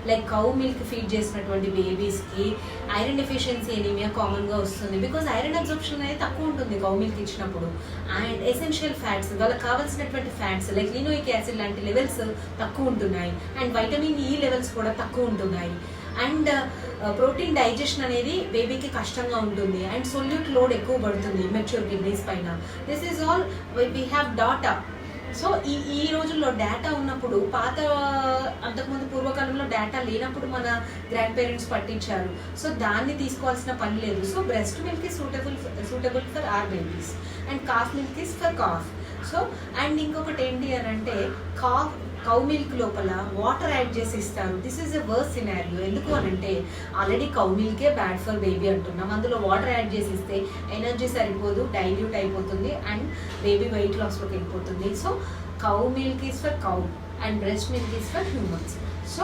Like cow milk feed చేసినటువంటి బేబీస్కి iron deficiency anaemia కామన్గా వస్తుంది. బికాజ్ ఐరన్ అబ్జర్ప్షన్ అనేది తక్కువ ఉంటుంది కౌ మిల్క్ ఇచ్చినప్పుడు. అండ్ ఎసెన్షియల్ ఫ్యాట్స్, వాళ్ళకి కావాల్సినటువంటి ఫ్యాట్స్ లైక్ లినోయిక్ యాసిడ్ లాంటి లెవెల్స్ తక్కువ ఉంటున్నాయి. అండ్ వైటమిన్ ఈ లెవెల్స్ కూడా తక్కువ ఉంటున్నాయి. అండ్ ప్రోటీన్ డైజెషన్ అనేది బేబీకి కష్టంగా ఉంటుంది. అండ్ సొల్యూట్ లోడ్ ఎక్కువ పడుతుంది మెచ్యూర్ కిడ్నీస్ పైన. This is all we have data. So ఈ రోజుల్లో డేటా ఉన్నప్పుడు, అంతకుముందు పూర్వకాలంలో డేటా లేనప్పుడు మన గ్రాండ్ పేరెంట్స్ పట్టించారు. సో దాన్ని తీసుకోవాల్సిన పని లేదు. So breast milk is suitable for our babies and calf milk is for calf. So and ఇంకొకటి ఏంటి అని అంటే కౌ మిల్క్ లోపల వాటర్ యాడ్ చేసి ఇస్తారు. This is a worse scenario. ఎందుకు అని అంటే ఆల్రెడీ కౌ మిల్కే బ్యాడ్ ఫర్ బేబీ అంటున్నాం, అందులో వాటర్ యాడ్ చేసి ఇస్తే ఎనర్జీ సరిపోదు, డైల్యూట్ అయిపోతుంది అండ్ బేబీ వెయిట్ లాస్లోకి వెళ్ళిపోతుంది. So cow milk is for cow and breast milk is for humans. So